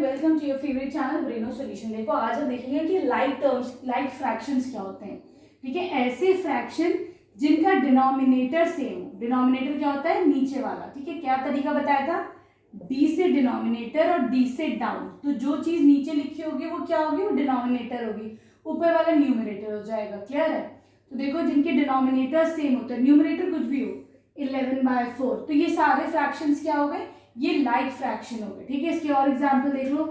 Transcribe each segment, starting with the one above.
Welcome to your favourite channel ब्रेनो solution. देखो आज हम देखेंगे कि लाइक टर्म्स, लाइक फ्रैक्शंस क्या होते हैं। ठीक है, ऐसे फ्रैक्शन जिनका डिनोमिनेटर सेम हो। डिनोमिनेटर क्या होता है? नीचे वाला। ठीक है, क्या तरीका बताया था? डी से डिनोमिनेटर और डी से डाउन। तो जो चीज नीचे लिखी होगी वो क्या होगी? वो डिनोमिनेटर होगी, ऊपर वाला न्यूमरेटर हो जाएगा। क्लियर है? तो देखो जिनके डिनोमिनेटर सेम होते हैं, न्यूमरेटर कुछ भी हो, 11/4, तो ये सारे फ्रैक्शंस क्या हो गए? ये लाइक फ्रैक्शन हो गए। ठीक है, इसके और एग्जांपल देख लो।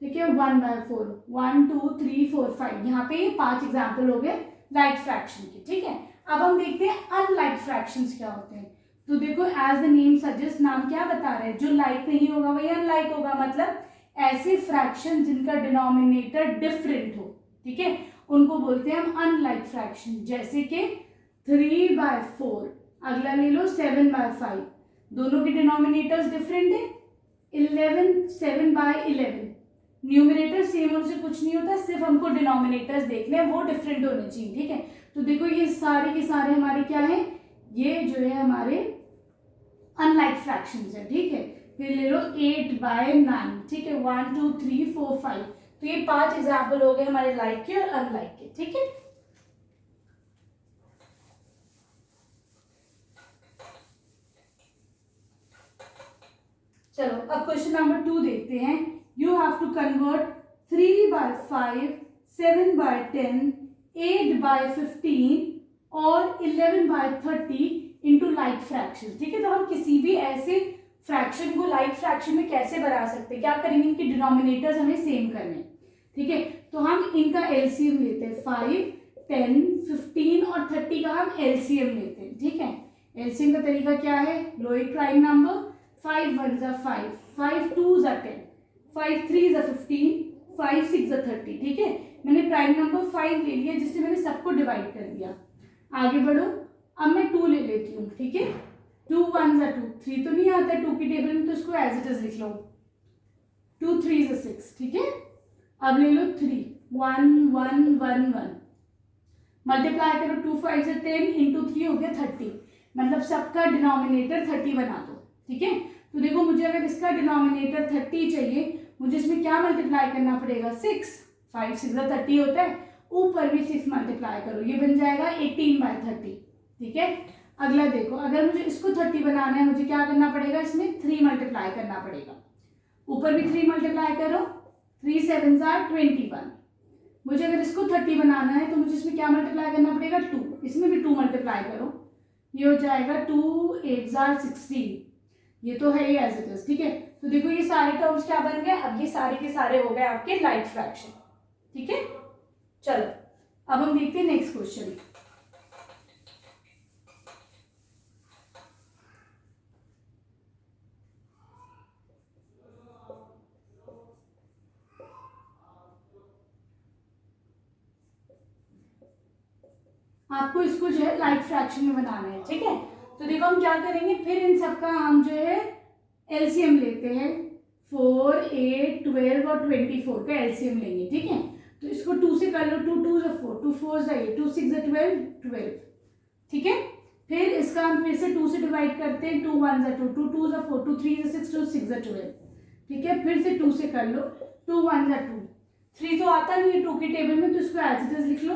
ठीक है, 1/4, 1 2 3 4 5, यहाँ पे ये 5 एग्जांपल हो गए लाइक फ्रैक्शन के। ठीक है, अब हम देखते हैं अनलाइक फ्रैक्शंस क्या होते हैं। तो देखो एज द नेम सजेस्ट, नाम क्या बता रहे हैं? जो लाइक नहीं होगा वही अनलाइक होगा। मतलब ऐसे फ्रैक्शन जिनका डिनोमिनेटर डिफरेंट हो, ठीक है, उनको बोलते हैं हम अनलाइक फ्रैक्शन। जैसे कि 3/4, अगला ले लो 7/5, दोनों के डिनोमिनेटर्स डिफरेंट है। 7/11, न्यूमरेटर सेम होने से कुछ नहीं होता, सिर्फ हमको डिनोमिनेटर्स देखने हैं, वो डिफरेंट होने चाहिए। ठीक है, तो देखो ये सारे के सारे हमारे क्या है? ये जो है हमारे अनलाइक फ्रैक्शंस है। ठीक है, फिर ले लो 8/9। ठीक है, 1 2 3 4 5, तो ये 5 एग्जाम्पल हो गए हमारे लाइक के और अनलाइक के। ठीक है, चलो अब क्वेश्चन नंबर 2 देखते हैं। यू हैव टू कन्वर्ट 3/5, 7/10, 8/15 और 11/30 इनटू लाइक फ्रैक्शन। ठीक है, तो हम किसी भी ऐसे फ्रैक्शन को लाइक फ्रैक्शन में कैसे बना सकते हैं? क्या करेंगे? इनके डिनोमिनेटर्स हमें सेम करने। ठीक है, तो हम इनका एलसीएम लेते हैं। 5, 10, 15 और 30 का हम एलसीएम लेते हैं। ठीक है, एलसीएम का तरीका क्या है? लो एक प्राइम नंबर, 5 1 जा 5, 5 2 जा 10, 5 3 जा 15, 5 6 जा 30। ठीक है, मैंने प्राइम नंबर 5 ले लिया जिससे मैंने सबको डिवाइड कर दिया। आगे बढ़ो, अब मैं 2 ले लेती हूँ। ठीक है, 2 1 जा 2, 3 तो नहीं आता है 2 की टेबल में, तो इसको एज इट इज लिख लो। 2 3 जा 6। ठीक है, अब ले लो 3, 1 1 1 1, मल्टीप्लाई करो 2 5 जा 10, इंटू 3 हो गया 30। मतलब सबका डिनोमिनेटर 30 बना दो। ठीक है, तो देखो मुझे अगर इसका डिनोमिनेटर 30 चाहिए, मुझे इसमें क्या मल्टीप्लाई करना पड़ेगा? 6, 5 6 जा 30 होता है, ऊपर भी 6 मल्टीप्लाई करो, ये बन जाएगा 18/30। ठीक है, अगला देखो, अगर मुझे इसको 30 बनाना है, मुझे क्या करना पड़ेगा? इसमें 3 मल्टीप्लाई करना पड़ेगा, ऊपर भी 3 मल्टीप्लाई करो, 3 7 जा 21। मुझे अगर इसको 30 बनाना है तो मुझे इसमें क्या मल्टीप्लाई करना पड़ेगा? 2, इसमें भी 2 मल्टीप्लाई करो, ये हो जाएगा 2 8 जा 16। ये तो है ही एज इट इज। ठीक है, तो देखो ये सारे टर्म्स क्या बन गए? अब ये सारे के सारे हो गए आपके लाइक फ्रैक्शन। ठीक है, चलो अब हम देखते हैं नेक्स्ट क्वेश्चन। आपको इसको जो है लाइक फ्रैक्शन में बनाना है। ठीक है, तो देखो हम क्या करेंगे, फिर इन सबका हम जो है एलसीएम लेते हैं। 4 8 12 और 24 का एलसीएम लेंगे। ठीक है, तो इसको 2 से कर लो, 2 2 जा 4, 2 4 जा 8, 2 6 जा 12 12। ठीक है, फिर इसका हम फिर से 2 से डिवाइड करते हैं, 2 1 जा 2, 2 2 जा 4, 2 3 जा 6, 2 6 जा 12। ठीक है, फिर से 2 से कर लो, 2 1 जा 2, 3 तो आता नहीं है 2 की टेबल में, तो इसको एज इट इज लिख लो,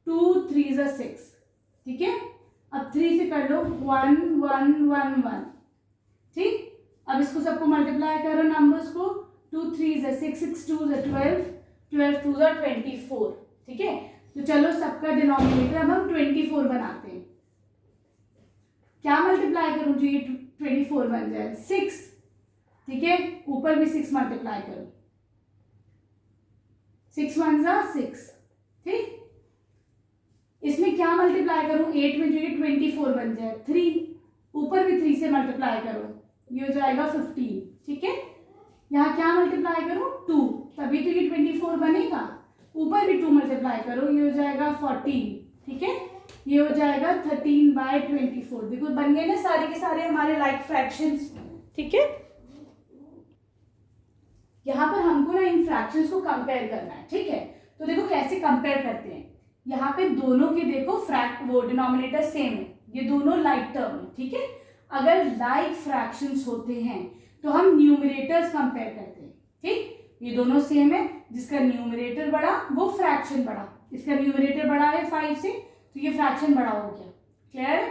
2 3 जा 6। ठीक है, अब 3 से कर लो, 1 1 1 1। ठीक, अब इसको सबको मल्टीप्लाई करो नंबर्स को, 2 3 जा 6, 6 2 जा 12, 12 2 जा 24। ठीक है, तो चलो सबका डिनोमिनेटर अब हम 24 बनाते हैं। क्या मल्टीप्लाई करूं जो ये 24 बन जाए? 6। ठीक है, ऊपर भी 6 मल्टीप्लाई करो, 6 1 जा 6। ठीक, इसमें क्या मल्टीप्लाई करूं? 8 में जो ये 24 बन जाए, 3, ऊपर भी 3 से मल्टीप्लाई करो, ये हो जाएगा 15। ठीक है, यहाँ क्या मल्टीप्लाई करूं? 2, तभी तो ये 24 बनेगा, ऊपर भी 2 मल्टीप्लाई करो, ये हो जाएगा 14। ठीक है, ये हो जाएगा 13/24। देखो बन गए ना सारे के सारे हमारे लाइक फ्रैक्शंस। ठीक है, यहाँ पर हमको ना इन फ्रैक्शंस को कंपेयर करना है। ठीक है, तो देखो कैसे कंपेयर करते हैं। यहाँ पे दोनों के देखो वो डिनोमिनेटर सेम है, ये दोनों लाइक टर्म है। ठीक है, अगर लाइक फ्रैक्शंस होते हैं तो हम न्यूमरेटर्स कंपेयर करते हैं। ठीक, ये दोनों सेम है, जिसका न्यूमरेटर बढ़ा वो फ्रैक्शन बढ़ा। इसका न्यूमरेटर बढ़ा है 5 से, तो ये फ्रैक्शन बढ़ा हो गया। क्लियर है?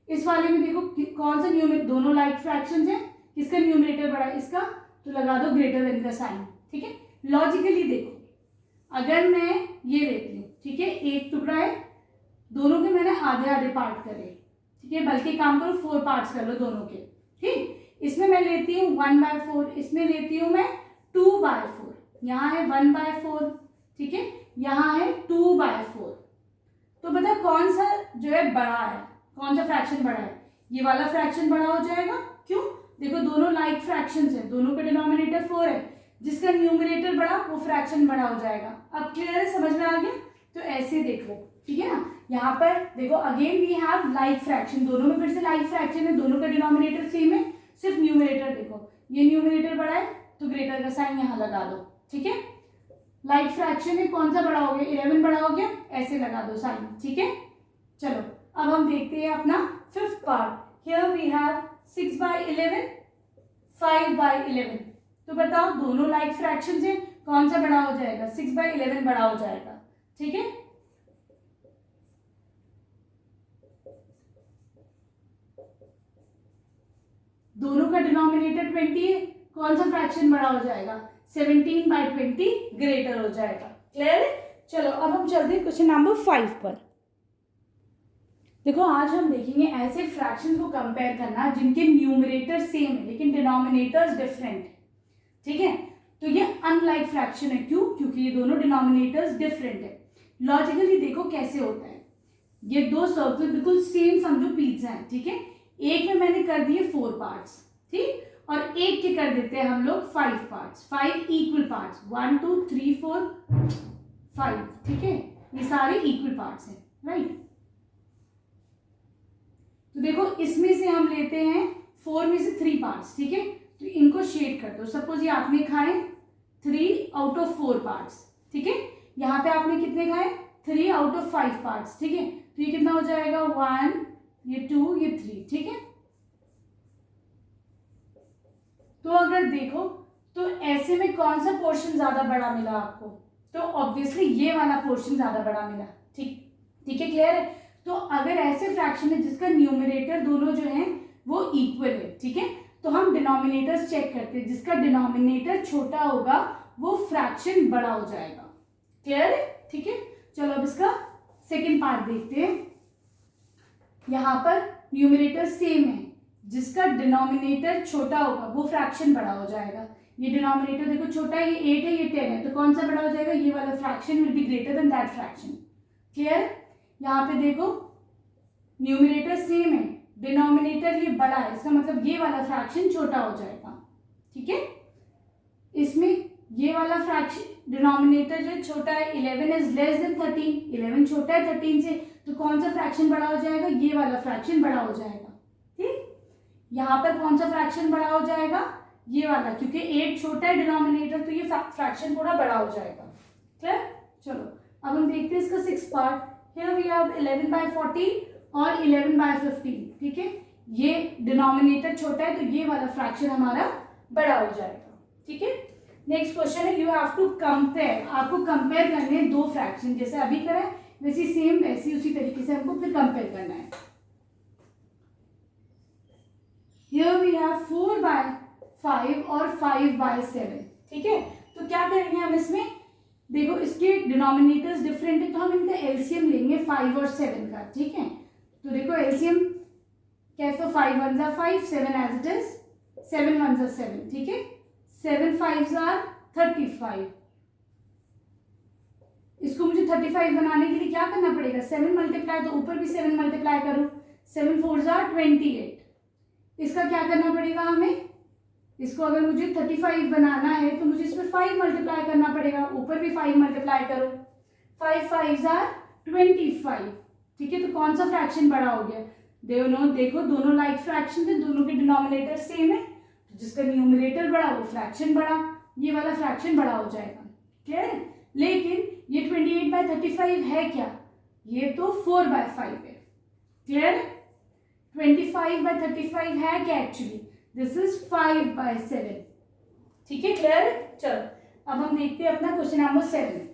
इस वाले में देखो कौन सा न्यूमरेटर, दोनों लाइक फ्रैक्शंस है, किसका न्यूमरेटर बढ़ा, इसका, तो लगा दो ग्रेटर देन का साइन। ठीक है, लॉजिकली देखो, अगर मैं ये लेती हूँ, ठीक है, एक टुकड़ा है, दोनों के मैंने आधे आधे पार्ट करे, ठीक है, बल्कि काम करो 4 पार्ट्स कर लो दोनों के। ठीक, इसमें मैं लेती हूँ 1/4, इसमें लेती हूँ मैं 2/4, यहाँ है 1/4, ठीक है, यहाँ है 2/4। तो बता कौन सा जो है बड़ा है, कौन सा फ्रैक्शन बड़ा है, ये वाला फ्रैक्शन बड़ा हो जाएगा। क्यों? देखो दोनों लाइक फ्रैक्शंस है, दोनों का डिनोमिनेटर 4 है, जिसका न्यूमरेटर बड़ा वो फ्रैक्शन बड़ा हो जाएगा। अब क्लियर है, समझ में आ गया? तो ऐसे देखो, ठीक है ना, यहाँ पर देखो again we have like fraction, दोनों में फिर से लाइक फ्रैक्शन है, दोनों का डिनोमिनेटर सेम है, सिर्फ न्यूमरेटर देखो, ये न्यूमरेटर बड़ा है तो ग्रेटर का साइन यहाँ लगा दो। ठीक है, लाइक फ्रैक्शन है, कौन सा बड़ा हो गया, 11 बड़ा हो गया, ऐसे लगा दो साइन। ठीक है, चलो अब हम देखते हैं अपना 5th part. Here we have 6/11, 5/11। तो बताओ दोनों लाइक फ्रैक्शंस हैं, कौन सा बड़ा हो जाएगा, 6/11 बड़ा हो जाएगा। ठीक है, दोनों का डिनोमिनेटर 20 है, कौन सा फ्रैक्शन बड़ा हो जाएगा, 17/20 ग्रेटर हो जाएगा। क्लियर है? चलो अब हम चलते हैं क्वेश्चन नंबर 5 पर। देखो आज हम देखेंगे ऐसे फ्रैक्शंस को कंपेयर करना जिनके न्यूमरेटर सेम है लेकिन डिनोमिनेटर्स डिफरेंट है। ठीक है, तो ये अनलाइक फ्रैक्शन है। क्यों? क्योंकि ये दोनों डिनोमिनेटर्स डिफरेंट है। लॉजिकली देखो कैसे होता है, ये दो सर्कल बिल्कुल सेम समझो पिज्जा है। ठीक है, एक में मैंने कर दिए 4 पार्ट्स, ठीक, और एक के कर देते हैं हम लोग 5 पार्ट्स, 5 इक्वल पार्ट्स, 1 2 3 4 5। ठीक है, ये सारे इक्वल पार्ट्स हैं, राइट। तो देखो इसमें से हम लेते हैं 4 में से 3 पार्ट्स। ठीक है, तो इनको शेड कर दो। सपोज ये आपने खाए 3 आउट ऑफ 4 पार्ट्स। ठीक है, यहाँ पे आपने कितने खाए, 3 आउट ऑफ 5 पार्ट्स। ठीक है, तो ये कितना हो जाएगा, 1, ये 2, ये 3। ठीक है, तो अगर देखो तो ऐसे में कौन सा पोर्शन ज्यादा बड़ा मिला आपको, तो ऑब्वियसली ये वाला पोर्शन ज्यादा बड़ा मिला। ठीक, ठीक है, क्लियर है। तो अगर ऐसे फ्रैक्शन है जिसका न्यूमरेटर दोनों जो है वो इक्वल है, ठीक है, तो हम डिनोमिनेटर्स चेक करते हैं, जिसका डिनोमिनेटर छोटा होगा वो फ्रैक्शन बड़ा हो जाएगा। क्लियर है? ठीक है, चलो अब इसका सेकेंड पार्ट देखते हैं। यहां पर न्यूमरेटर सेम है, जिसका डिनोमिनेटर छोटा होगा वो फ्रैक्शन बड़ा हो जाएगा। ये डिनोमिनेटर देखो छोटा है, ये 8 है, ये 10 है, तो कौन सा बड़ा हो जाएगा, ये वाला fraction will be greater than that fraction. Clear? यहाँ पे देखो न्यूमरेटर सेम है, डिनोमिनेटर ये बड़ा है, इसका मतलब ये वाला फ्रैक्शन छोटा हो जाएगा। ठीक है, इसमें ये वाला फ्रैक्शन डिनोमिनेटर जो छोटा है, 11 इज लेस देन 13, 11 छोटा है 13 से, तो कौन सा फ्रैक्शन बड़ा हो जाएगा, ये वाला फ्रैक्शन बड़ा हो जाएगा। ठीक, यहाँ पर कौन सा फ्रैक्शन बड़ा हो जाएगा, ये वाला, क्योंकि 8 छोटा है डिनोमिनेटर, तो ये फ्रैक्शन थोड़ा बड़ा हो जाएगा। क्लियर? चलो अब हम देखते हैं इसका 6th part. Here we have 11/14 और 11/15। ठीक है, ये डिनोमिनेटर छोटा है तो ये वाला फ्रैक्शन हमारा बड़ा हो जाएगा। ठीक है, नेक्स्ट क्वेश्चन है, यू हैव टू कंपेयर, आपको कंपेयर करने हैं 2 फ्रैक्शन, जैसे अभी करें वैसे सेम वैसी उसी तरीके से हमको फिर कंपेयर करना है। Here we have 4/5 और 5/7। ठीक है, तो क्या करेंगे हम इसमें, देखो इसके डिनोमिनेटर्स डिफरेंट है तो हम इनका एलसीएम लेंगे 5 और 7 का। ठीक है, तो देखो एलसीएम कैसे, 5 1 जा 5, 7 एज इट इज, 7 1 जा 7। ठीक है, 7 5 आर 35। इसको मुझे 35 बनाने के लिए क्या करना पड़ेगा, 7 मल्टीप्लाई, तो ऊपर भी 7 मल्टीप्लाई करूं, 7 4 जा 28। इसका क्या करना पड़ेगा हमें, इसको अगर मुझे 35 बनाना है तो मुझे इसमें 5 मल्टीप्लाई करना पड़ेगा, ऊपर भी 5 मल्टीप्लाई करो, 5 5 आर 25। ठीक है, तो कौन सा फ्रैक्शन बड़ा हो गया, देखो दोनों लाइक फ्रैक्शन है, दोनों के डिनोमिनेटर सेम है, तो जिसका न्यूमरेटर बड़ा वो फ्रैक्शन बड़ा, ये वाला फ्रैक्शन बड़ा हो जाएगा। क्लियर है? लेकिन ये 28/35 है क्या, ये तो 4/5 है। क्लियर? 25/35 है क्या एक्चुअली, दिस इज 5/7। ठीक है, क्लियर? चलो अब हम देखते हैं अपना क्वेश्चन नंबर 7।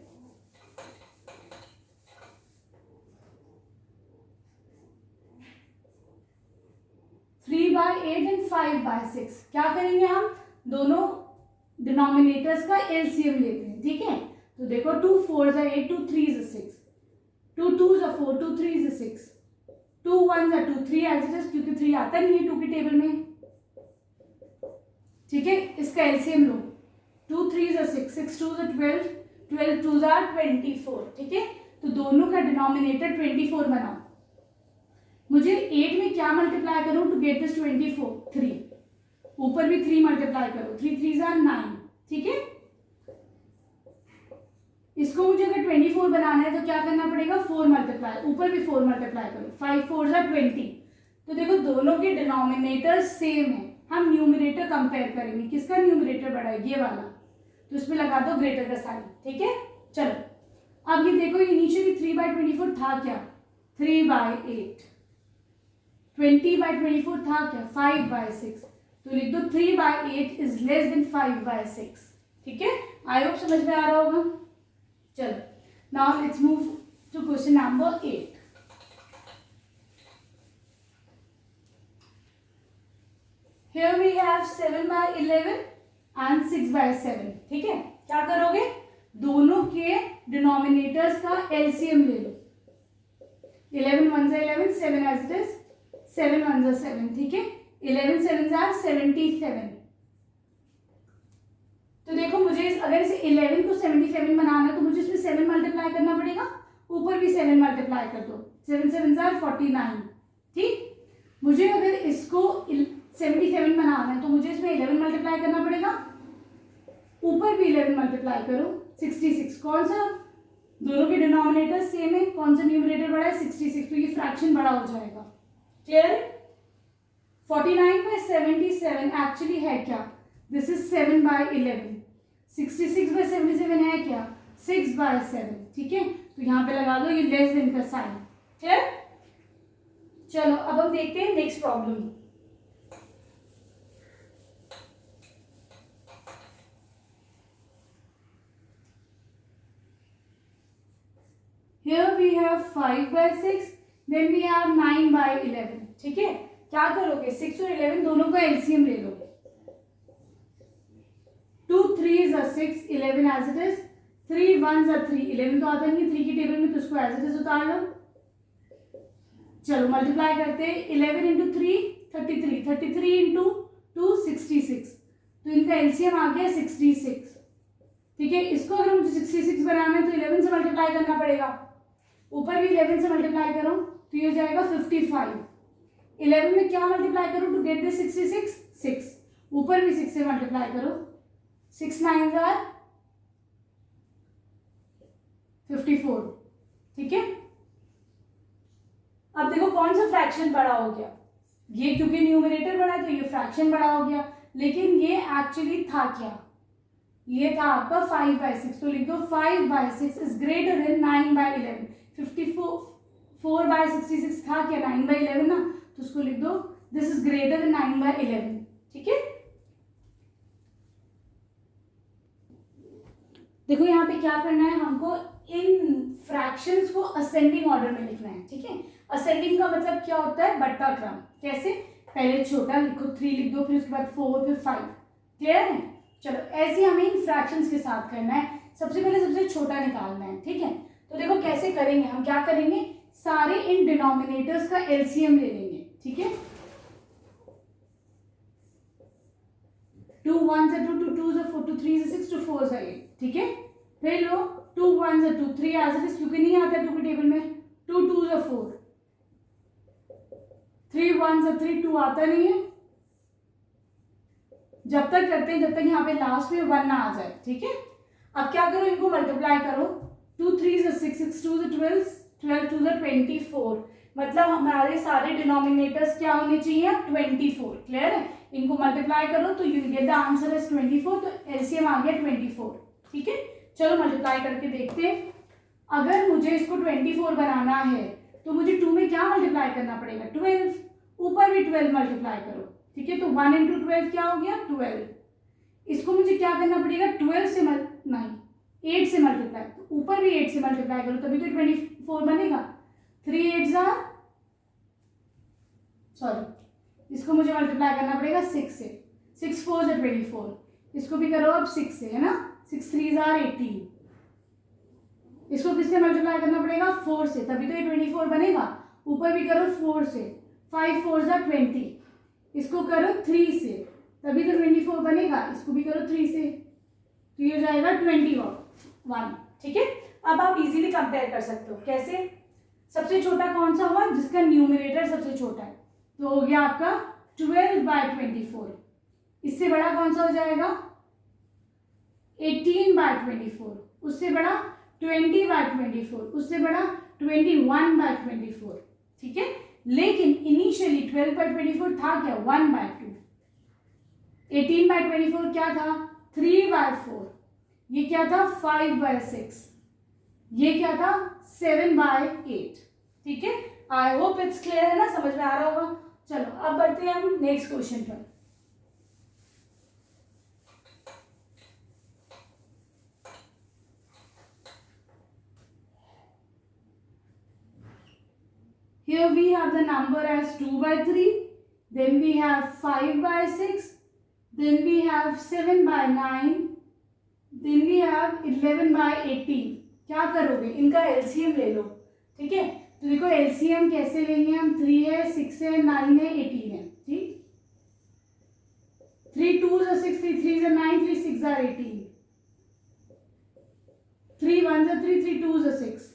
3/8 एंड 5/6 क्या करेंगे हम, दोनों डिनोमिनेटर्स का एलसीएम लेते हैं, ठीक है। तो देखो 2 4s are 8, 2 3s are 6, 2 2s are 4, 2 3s are 6, 2 1s are 2, 3 as it is, क्योंकि 3 आता नहीं है 2 की टेबल में, ठीक है। इसका LCM low, 2 3s are 6, 6 2s are 12, 12 2s are 24, ठीक है। तो दोनों का डिनोमिनेटर 24 बनाओ। मुझे 8 में क्या मल्टीप्लाई करूं टू गेट दिस 24, 3, ऊपर भी 3 मल्टीप्लाई करो, 3 3s are 9, ठीक है। इसको मुझे अगर 24 बनाना है तो क्या करना पड़ेगा, 4 मल्टीप्लाई, ऊपर भी 4 मल्टीप्लाई करो, 5 4s are 20। तो देखो दोनों के डिनोमिनेटर सेम है, हम न्यूमरेटर कंपेयर करेंगे, किसका न्यूमरेटर बड़ा है, ये वाला, तो इसमें लगा दो ग्रेटर का साइन, ठीक है। चलो अब ये देखो, ये नीचे भी 3/24 था क्या, 3/8, 20/24 था क्या, 5/6, तो लिख दो 3/8 इज लेस देन 5/6, ठीक है। आई होप समझ में आ रहा होगा। चलो now let's move to question number 8। Here we have 7/11 and 6/7, ठीक है। क्या करोगे, दोनों के डिनोमिनेटर्स का एलसीएम ले लो, 11 1s are 11, 7 as it is, 7 1s are 7, ठीक है। 11 7s are 77। तो देखो मुझे अगर इसे 11 को 77 बनाना है तो मुझे इसमें 7 मल्टीप्लाई करना पड़ेगा, ऊपर भी 7 मल्टीप्लाई कर दो, 7 7s are 49, ठीक। मुझे अगर इसको 77 बनाना है तो मुझे इसमें 11 मल्टीप्लाई करना पड़ेगा, ऊपर भी 11 मल्टीप्लाई करो, 66। कौन सा, दोनों के डिनोमिनेटर सेम है, कौन सा न्यूमरेटर बड़ा है, 66, तो ये फ्रैक्शन बड़ा हो जाएगा, क्लियर। 49/77 एक्चुअली है क्या, दिस इज 7/11, 66/77 है क्या, 6/7, ठीक है। तो यहाँ पे लगा दो ये लेस देन का साइन, क्लियर। चलो अब हम देखते हैं next problem. Here we have 5/6, then we have 9/11, ठीक है। क्या करोगे, 6 और 11 दोनों का एलसीएम ले लो, 2 3s are 6, 11 as it is, 3 1s are 3, 11 तो आता नहीं 3 की टेबल में, तो उसको एज इट इज उतार लो। चलो मल्टीप्लाई करते हैं, 11 इंटू 3 33, 33 इंटू 2 66, तो इनका एलसीएम आ गया 66, ठीक है। इसको अगर मुझे 66 बनाना है तो 11 से मल्टीप्लाई करना पड़ेगा, ऊपर भी 11 से मल्टीप्लाई करो तो ये हो जाएगा 55। 11 में क्या मल्टीप्लाई करो टू गेट दिस 66, 6, ऊपर भी 6 से मल्टीप्लाई करो, 6 9s are 54, ठीक है। अब देखो कौन सा फ्रैक्शन बड़ा हो गया, ये क्योंकि न्यूमरेटर बड़ा है तो ये फ्रैक्शन बड़ा हो गया, लेकिन ये एक्चुअली था क्या, ये था आपका 5/6, तो लिख दो 5/6 इज ग्रेटर देन 9/11। 4/66 था क्या, 9/11 ना, तो उसको लिख दो दिस इज ग्रेटर देन 9/11, ठीक है। देखो यहाँ पे क्या करना है, हमको इन फ्रैक्शंस को असेंडिंग ऑर्डर में लिखना है, ठीक है। असेंडिंग का मतलब क्या होता है, बट्टा क्रम। कैसे, पहले छोटा लिखो 3 लिख दो, फिर उसके बाद 4, फिर 5, क्लियर है। चलो ऐसे हमें इन फ्रैक्शंस के साथ करना है, सबसे पहले सबसे छोटा निकालना है, ठीक है। तो देखो कैसे करेंगे, हम क्या करेंगे, सारे इन डिनोमिनेटर्स का एलसीएम ले लेंगे, ठीक है। 2 1s are 2, 2 2s are 4, 2 3s are 6, 2 4s are 8, ठीक है। फिर लो 2 1s are 2, 3 as it is, क्योंकि नहीं आता 2 की टेबल में, 2 2s are 4, 3 1s are 3, 2 आता नहीं है। जब तक करते हैं जब तक यहाँ पे लास्ट में 1 ना आ जाए, ठीक है। अब क्या करो, इनको मल्टीप्लाई करो, 2 3s are 6, 6 2s are 12, 12 2s are 24, मतलब हमारे सारे डिनोमिनेटर्स क्या होने चाहिए, 24, क्लियर है। इनको मल्टीप्लाई करो तो you get the answer is 24, तो एलसीएम आ गया 24, ठीक है। चलो मल्टीप्लाई करके देखते हैं। अगर मुझे इसको 24 बनाना है तो मुझे 2 में क्या मल्टीप्लाई करना पड़ेगा, 12, ऊपर भी 12 मल्टीप्लाई करो, ठीक है। तो 1 इंटू 12 क्या हो गया, 12। इसको मुझे क्या करना पड़ेगा, 12 से 8 से मल्टीप्लाई, तो ऊपर भी 8 से मल्टीप्लाई करो तभी तो 24 बनेगा। 3 8 सॉरी इसको मुझे मल्टीप्लाई करना पड़ेगा 6 से, 6 4 से 24, इसको भी करो अब 6 से, है ना, 6 3 18, इसको किससे मल्टीप्लाई करना पड़ेगा 4 से, तभी तो ये 24 बनेगा। ऊपर भी करो 4 से, 5 4 20, इसको करो 3 से, तभी तो 24 बनेगा, इसको भी करो 3 से, तो ये हो जाएगा 21। ठीक है, अब आप इजीली कंपेयर कर सकते हो। कैसे? सबसे छोटा कौन सा हुआ? जिसका न्यूमरेटर सबसे छोटा है, तो हो गया आपका 12/24। इससे बड़ा कौन सा हो जाएगा? 18/24। उससे बड़ा 20/24। उससे बड़ा 21/24। ठीक है, लेकिन इनिशियली 12/24 था क्या? 1/2। 18/24 क्या था? 3/4। ये क्या था? 5/6। ये क्या था? 7/8। ठीक है, आई होप इट्स क्लियर, है ना, समझ में आ रहा होगा। चलो अब बढ़ते हैं हम नेक्स्ट क्वेश्चन पर। Here we have the number as 2/3, then we have 5/6, then we have 7/9, then we have 11/18। क्या करोगे? इनका एलसीएम ले लो। ठीक है, तो देखो एलसीएम कैसे लेंगे हम? 3 है, 6 है, 9 है, 18 है। ठीक, 3 2s are 6, 3 3s are 9, 3 6s are 18, 3 1s are 3, 3 2s are 6,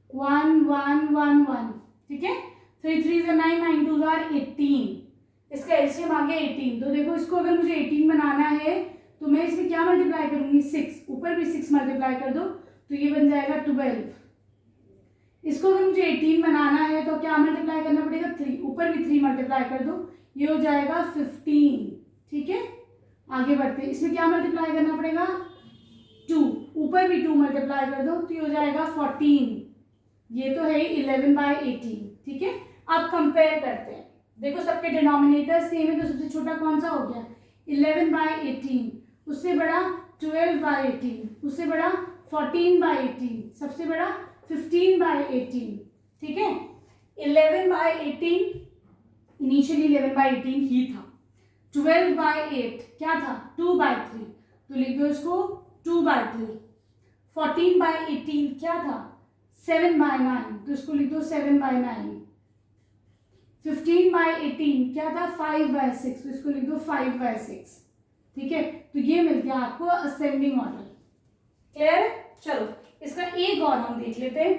1 1 1 1। ठीक है, 3 3s are 9, 9 2s are 18। इसका एलसीएम आ गया 18। तो देखो इसको अगर मुझे 18 बनाना है तो मैं इसमें क्या मल्टीप्लाई करूंगी? 6। ऊपर भी 6 मल्टीप्लाई कर दो तो ये बन जाएगा 12। इसको अगर मुझे 18 बनाना है तो क्या मल्टीप्लाई करना पड़ेगा? 3। ऊपर भी 3 मल्टीप्लाई कर दो, ये हो जाएगा 15। ठीक है, आगे बढ़ते, इसमें क्या मल्टीप्लाई करना पड़ेगा? 2। ऊपर भी 2 मल्टीप्लाई कर दो तो ये हो जाएगा 14। ये तो है 11/18। ठीक है, अब कंपेयर करते हैं। देखो सबके डिनोमिनेटर सेम है, तो सबसे छोटा कौन सा हो गया? 11/18। उससे बड़ा 12/18। उससे बड़ा 14/18। सबसे बड़ा 15/18। ठीक है, 11/18 इनिशियली 11/18 ही था। 12/8 क्या था? 2/3, तो लिख दो इसको 2/3। 14/18 क्या था? 7/9, तो इसको लिख दो 7/9। 15/18 क्या था? 5/6, तो इसको लिख दो 5/6। ठीक है, तो ये मिल गया आपको असेंडिंग ऑर्डर। क्लियर है? चलो इसका एक और हम देख लेते हैं।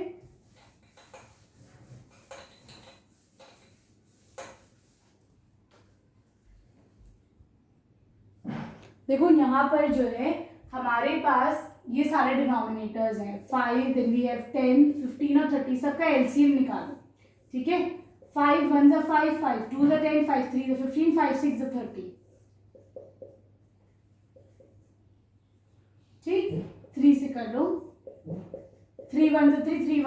देखो यहाँ पर जो है हमारे पास ये सारे डिनोमिनेटर्स हैं, 5, देन वी हैव 10, 15 और 30। सबका एलसीएम निकालो। ठीक है, 5 1 are 5, 5 2 are 10, 5 3 are 15, 5 6 are 30। ठीक, 3 से कर लो, 3 1 are 3, 3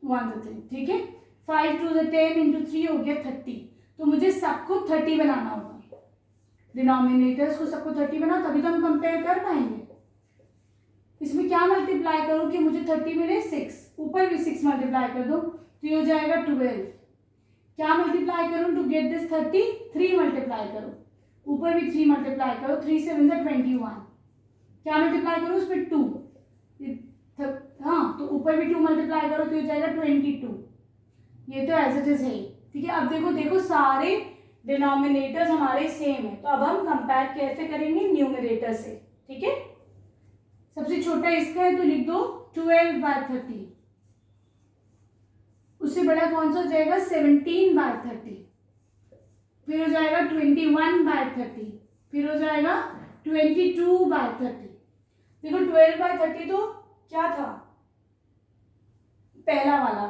1 are 3। ठीक है, 5 2 are 10 into 3 हो गया 30। तो मुझे सबको 30 बनाना होगा, डिनोमिनेटर्स को सबको 30 बनाओ, तभी तो हम कंपेयर कर पाएंगे। इसमें क्या मल्टीप्लाई करो कि मुझे 30 मिले? 6। ऊपर भी 6 मल्टीप्लाई कर दो तो ये हो जाएगा 12। क्या मल्टीप्लाई करूं टू गेट दिस 30? 3 मल्टीप्लाई करो, ऊपर भी 3 मल्टीप्लाई करो, 3 7 21। क्या मल्टीप्लाई करो? उस पर 2। हाँ, तो ऊपर भी 2 मल्टीप्लाई करो तो हो जाएगा 22। ये तो एज इट इज है। ठीक है, अब देखो देखो सारे डिनोमिनेटर्स हमारे सेम है, तो अब हम कंपेयर कैसे करेंगे? न्यूमरेटर से। ठीक है, सबसे छोटा इसका है तो लिख दो 12/30। उससे बड़ा कौन सा हो जाएगा? 17/30। फिर हो जाएगा 21/30। फिर हो जाएगा 22/30। देखो 12/30 तो क्या था? पहला वाला,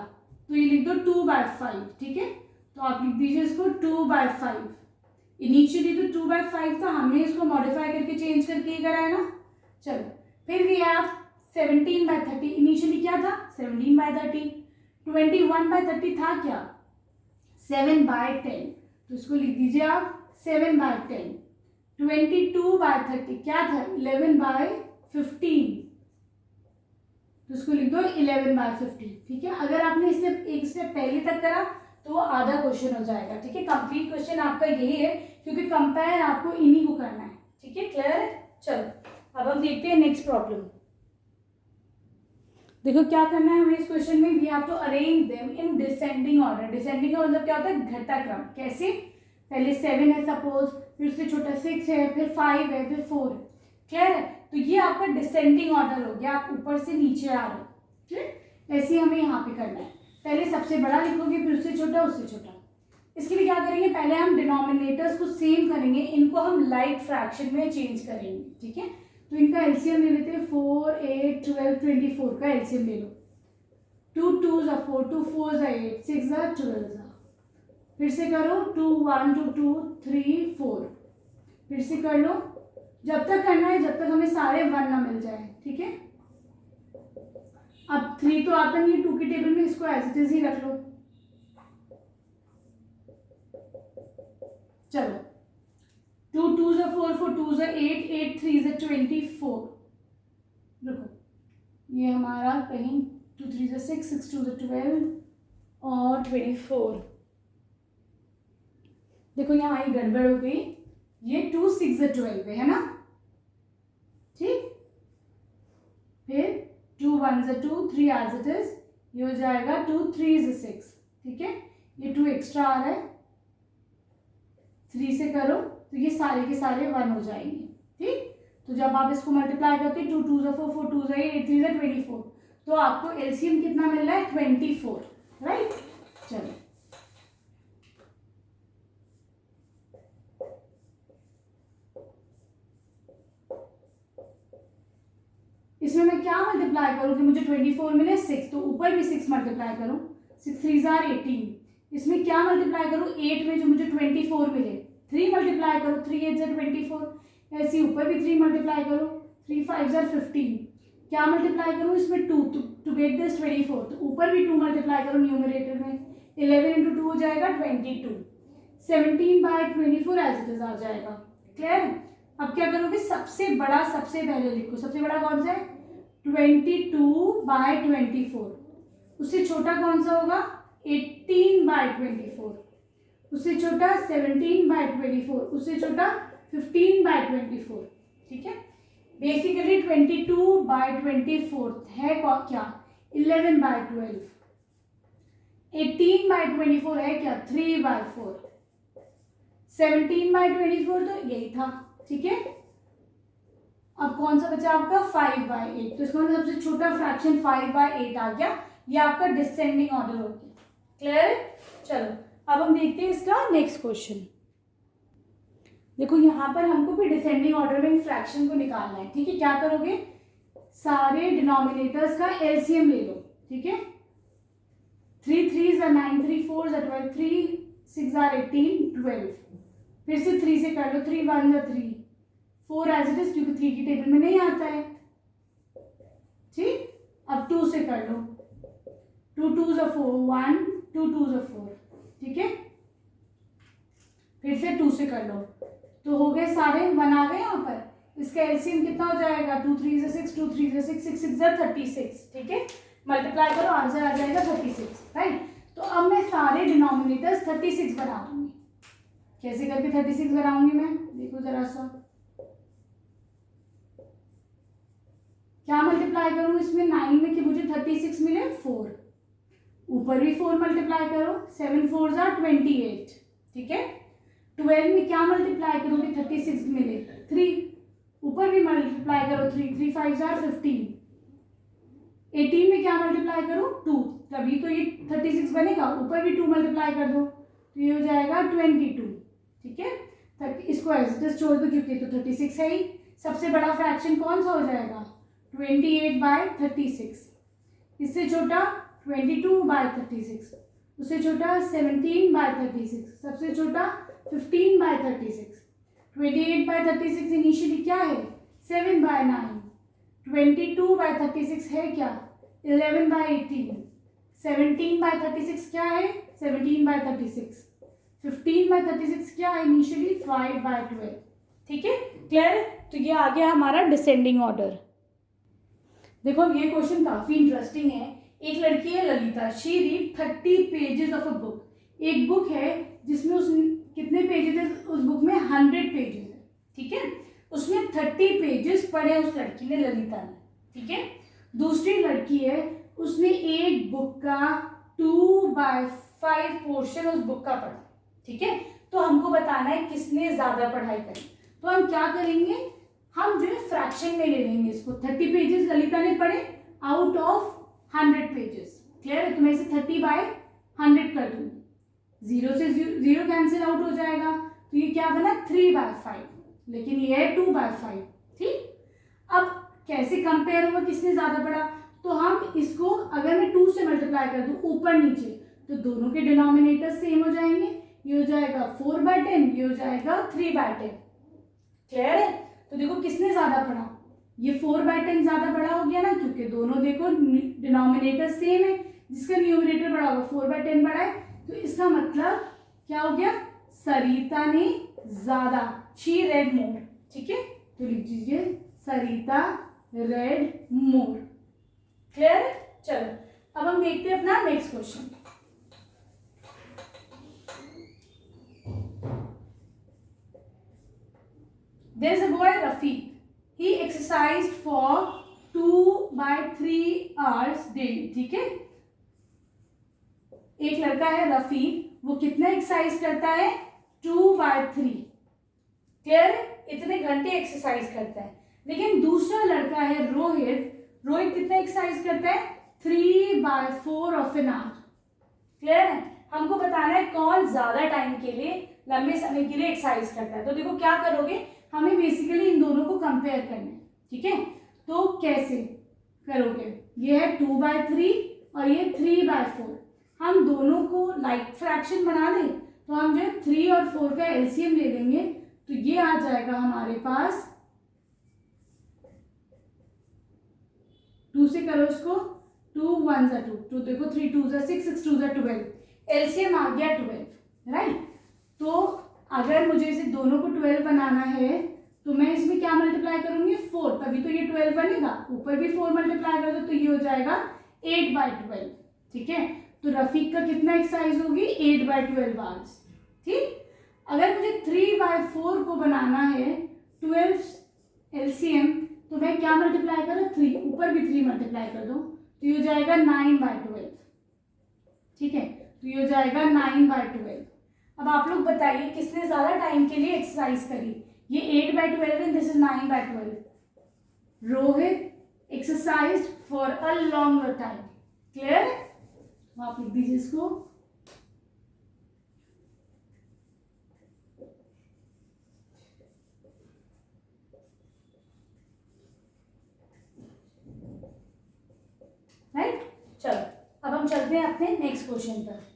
तो ये लिख दो 2/5। ठीक है, तो आप लिख दीजिए इसको 2/5। इनिशियली तो 2/5 था, हमने इसको मॉडिफाई करके चेंज करके ही करा है ना। चलो फिर वी हैव 17/30। इनिशियली क्या था? 17/30। 21/30 था क्या? 7/10, तो इसको लिख दीजिए आप 7/10। 22/30 क्या था? 11/10। 15, तो उसको लिख दो 11/15, ठीक है। अगर आपने इससे एक स्टेप पहले तक करा तो वो आधा क्वेश्चन हो जाएगा, ठीक है। कंप्लीट क्वेश्चन आपका यही है, क्योंकि कंपेयर आपको इन्हीं को करना है, ठीक है। क्लियर है? चलो अब हम देखते हैं नेक्स्ट प्रॉब्लम। देखो क्या करना है हमें इस क्वेश्चन में, we have to arrange them in descending order. Descending का मतलब क्या होता है? घटाक्रम। कैसे? पहले 7 है सपोज, फिर उससे छोटा 6 है, फिर 5 है, फिर 4 है। क्लियर है? तो ये आपका डिसेंडिंग ऑर्डर हो गया, आप ऊपर से नीचे आ रहे हो, ठीक। ऐसे हमें यहाँ पे करना है, पहले सबसे बड़ा लिखोगे, फिर उससे छोटा, उससे छोटा। इसके लिए क्या करेंगे, पहले हम डिनोमिनेटर्स को सेम करेंगे, इनको हम लाइक फ्रैक्शन में चेंज करेंगे, ठीक है। तो इनका एलसीएम ले लेते हैं, 4, 8, 12, 24 का एलसीएम ले लो। 2 2 ज़ा 4, 2 4 ज़ा 8, 6 ज़ा 12 ज़ा। फिर से करो, 2 1 2 2 3 4। फिर से कर लो, जब तक करना है जब तक हमें सारे 1 ना मिल जाए, ठीक है। अब 3 तो आता नहीं है 2 के टेबल में, इसको एज इट इज ही रख लो। चलो 2 2 ज़ा 4, 4 2 ज़ा 8, 8 3 ज़ा 24। रुको, ये हमारा कहीं 2 3 ज़ा 6, 6 2 ज़ा 12 और 24। देखो यहाँ ये गड़बड़ हो गई, ये 2 6 ज़ा 12 है ना, ठीक। फिर 2 1 ज़ा 2, 3 एज इट इज, ये हो जाएगा 2 3 ज़ा 6, ठीक है। ये 2 एक्स्ट्रा आ रहा है, 3 से करो तो ये सारे के सारे 1 हो जाएंगे, ठीक। तो जब आप इसको मल्टीप्लाई करते 2 2 ज़ा 4, 4 2 ज़ा 8, 8 3 ज़ा 24, तो आपको एलसीएम कितना मिल रहा है? 24, राइट। चलो इसमें मैं क्या मल्टीप्लाई करूँ कि मुझे 24 मिले? 6, तो ऊपर भी 6 मल्टीप्लाई करो, 6 3 ज़ा 18। इसमें क्या मल्टीप्लाई करूँ? 8 में जो मुझे 24 मिले, 3 मल्टीप्लाई करो, 3 8 ज़ा 24। ऐसे ऊपर भी 3 मल्टीप्लाई करो, 3 5 ज़ा 15। क्या मल्टीप्लाई करूँ इसमें? 2 टू गेट दिस 24, तो ऊपर भी 2 मल्टीप्लाई करो न्यूमरेटर में, 11 × 2 हो जाएगा 22, 17/24 एज इट इज आ जाएगा। क्लियर? अब क्या करोगे? सबसे बड़ा सबसे पहले लिखो, सबसे बड़ा कौन सा है? 22/24। उससे छोटा कौन सा होगा? 18/24। उससे छोटा 17/24। उससे छोटा 15/24, ठीक है। बेसिकली 22/24 है क्या? 11/12। 18/24 है क्या? 3/4। 17/24 तो यही था, ठीक है। अब कौन सा बचा आपका? 5/8। तो इसका मतलब सबसे छोटा फ्रैक्शन 5/8 आ गया, ये आपका डिसेंडिंग ऑर्डर हो गया। क्लियर? चलो अब हम देखते हैं इसका नेक्स्ट क्वेश्चन। देखो यहाँ पर हमको भी डिसेंडिंग ऑर्डर में फ्रैक्शन को निकालना है, ठीक है। क्या करोगे? सारे डिनोमिनेटर्स का एलसीएम ले लो, ठीक है। 3 3 ज़ा 9, 3 4 ज़ा 12, 3 6 ज़ा 18, 12। फिर से 3 से कर लो, 3 1 ज़ा 3, 4 एज इट इज, क्योंकि 3 की टेबल में नहीं आता है, ठीक। अब 2 से कर लो, 2 2 ज़ा 4, 1 2 2 ज़ा 4, ठीक है। फिर से 2 से कर लो, तो हो गए सारे 1 आ गए यहाँ पर। इसका एलसीएम कितना हो जाएगा? 2 3 ज़ा 6, 2 3 ज़ा 6, 6 6 ज़ा 36, ठीक है। मल्टीप्लाई करो, आंसर आ जाएगा 36, राइट। तो अब मैं सारे डिनोमिनेटर्स 36 बना दूंगी। कैसे करके 36 बनाऊंगी मैं? देखो जरा सा, क्या मल्टीप्लाई करूं इसमें? 9 में कि मुझे 36 मिले 4, ऊपर भी 4 मल्टीप्लाई करो, 7 4 ज़ा 28, ठीक है। 12 में क्या मल्टीप्लाई करोगे? 36 मिले 3, ऊपर भी मल्टीप्लाई करो, 3 3 5 ज़ा 15। 18 में क्या मल्टीप्लाई करो? 2, तभी तो ये 36 बनेगा, ऊपर भी 2 मल्टीप्लाई कर दो, तो ये हो जाएगा 22, ठीक है। इसको एज छोड़ दो क्योंकि तो 36 है ही। सबसे बड़ा फ्रैक्शन कौन सा हो जाएगा? 28/36। इससे छोटा 22/36, उससे छोटा 17/36, सबसे छोटा 15/36। 28/36 इनिशियली क्या है? 7/9। 22/36 है क्या? 11/18। 17/36 क्या है? 17/36। 15/36 क्या है इनिशियली? 5/12, ठीक है। क्लियर? तो ये आ गया हमारा डिसेंडिंग ऑर्डर। देखो ये क्वेश्चन काफी इंटरेस्टिंग है। एक लड़की है Lalita, she read 30 pages of a book. एक बुक है जिसमें उस कितने पेजेस है, उस बुक में 100 पेजेस है, ठीक है। उसने 30 पेजेस पढ़े उस लड़की ने, ललिता ने, ठीक है। दूसरी लड़की है, उसने एक बुक का 2/5 पोर्शन उस बुक का पढ़ा, ठीक है। तो हमको बताना है किसने ज्यादा पढ़ाई करी। तो हम क्या करेंगे, हम जो है फ्रैक्शन में ले लेंगे इसको। 30 पेजेस ललिता ने पढ़े आउट ऑफ 100 पेजेस, क्लियर है। तो मैं इसे 30/100 कर दूंगी, 0 से 0 कैंसिल आउट हो जाएगा, तो ये क्या बना 3/5, लेकिन ये है 2/5, ठीक। अब कैसे कंपेयर होगा किसने ज्यादा पढ़ा, तो हम इसको अगर मैं 2 से मल्टीप्लाई कर दूं ऊपर नीचे, तो दोनों के डिनोमिनेटर सेम हो जाएंगे। ये हो जाएगा 4/10, ये हो जाएगा 3/10, क्लियर है। तो देखो किसने ज्यादा पढ़ा, ये 4/10 ज्यादा बड़ा हो गया ना, क्योंकि दोनों देखो डिनोमिनेटर सेम है। जिसका न्यूमरेटर बड़ा होगा 4/10 बड़ा है, तो इसका मतलब क्या हो गया, सरिता ने ज्यादा, शी रेड मोर, ठीक है। तो लिख दीजिए सरिता रेड मोर, क्लियर है। चलो अब हम देखते हैं अपना next question. There is a boy Rafiq. He exercised for 2/3 hours daily, ठीक है। एक लड़का है रफीक, वो कितना एक्सरसाइज करता है 2/3, क्लियर, इतने घंटे एक्सरसाइज करता है। लेकिन दूसरा लड़का है रोहित, रोहित कितना एक्सरसाइज करता है 3/4 ऑफ एन आवर, क्लियर है। हमको बताना है कौन ज्यादा टाइम के लिए, लंबे समय के लिए एक्सरसाइज करता है। तो देखो क्या करोगे, हमें बेसिकली इन दोनों को कंपेयर करना है, ठीक है। तो कैसे करोगे, ये है 2/3 और ये 3/4। हम दोनों को लाइक फ्रैक्शन बना दें, तो हम जो 3 और 4 का एलसीएम ले लेंगे, तो ये आ जाएगा हमारे पास, 2 से करो इसको, 2 1 जा 2, तो देखो 3 2 जा 6, 6 2 जा 12, एलसीएम आ गया 12, राइट। तो अगर मुझे इसे दोनों को 12 बनाना है, तो मैं इसमें क्या मल्टीप्लाई करूंगी 4, तभी तो ये 12 बनेगा। ऊपर भी 4 मल्टीप्लाई कर दो तो ये हो जाएगा 8/12, ठीक है। तो रफीक का कितना एक्सरसाइज होगी 8/12 आवर्स, ठीक। अगर मुझे 3/4 को बनाना है 12 एलसीएम, तो मैं क्या मल्टीप्लाई करूँ 3, ऊपर भी 3 मल्टीप्लाई कर दो, तो ये हो जाएगा 9/12, ठीक है। तो ये हो जाएगा 9/12। अब आप लोग बताइए किसने ज्यादा टाइम के लिए एक्सरसाइज करी, ये 8/12 and this is 9/12। Rohit exercise for a longer time, clear है। आप लिख दीजिए इसको, राइट। चलो अब हम चलते हैं अपने नेक्स्ट क्वेश्चन पर।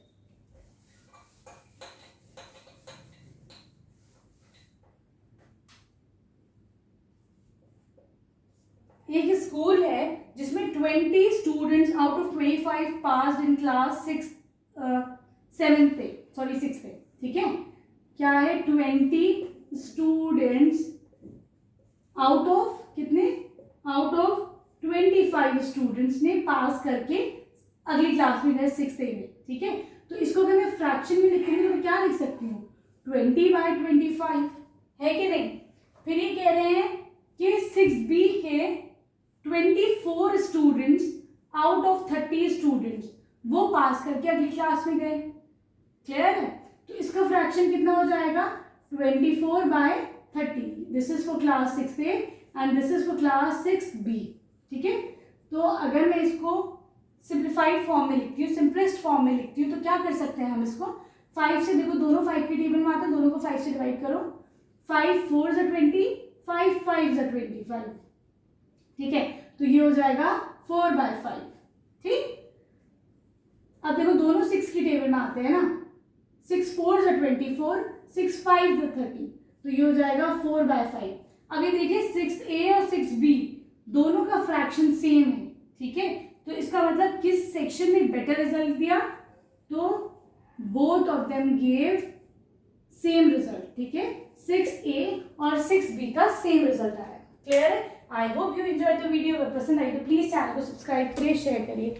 एक स्कूल है जिसमें 20 students out of 25 passed in class 6 6th, ठीक है। क्या है 20 स्टूडेंट्स आउट ऑफ कितने, आउट ऑफ 25 स्टूडेंट्स ने पास करके अगली क्लास में गए 6th में, ठीक है। तो इसको अगर मैं फ्रैक्शन में लिखूंगी तो मैं क्या लिख सकती हूँ 20/25, है कि नहीं। फिर ये कह रहे हैं कि 6B के 24 स्टूडेंट्स आउट ऑफ 30 स्टूडेंट्स वो पास करके अगली क्लास में गए, क्लियर है। तो इसका फ्रैक्शन कितना हो जाएगा 24/30, this is for class 6A and this is for class 6B, ठीक है। तो अगर मैं इसको सिंप्लीफाइड फॉर्म में लिखती हूँ, सिंपलेस्ट फॉर्म में लिखती हूँ, तो क्या कर सकते हैं हम इसको 5 से, देखो दोनों 5 के टेबल में आते हैं, दोनों को 5 से डिवाइड करो, 5 4 जा 20, 5 5 जा 25, ठीक है। तो ये हो जाएगा 4/5, ठीक। अब देखो दोनों 6 की टेबल में आते हैं ना, 6 4 जा 24, 6 5 जा 30, तो ये हो जाएगा 4/5। अब ये देखिए 6A और 6B दोनों का फ्रैक्शन सेम है, ठीक है। तो इसका मतलब किस सेक्शन ने बेटर रिजल्ट दिया, तो both of them gave same result, ठीक है। 6A और 6B का सेम रिजल्ट आया, क्लियर है। I hope you enjoy the video. अगर पसंद आई तो प्लीज़ चैनल को सब्सक्राइब करिए, शेयर करिए।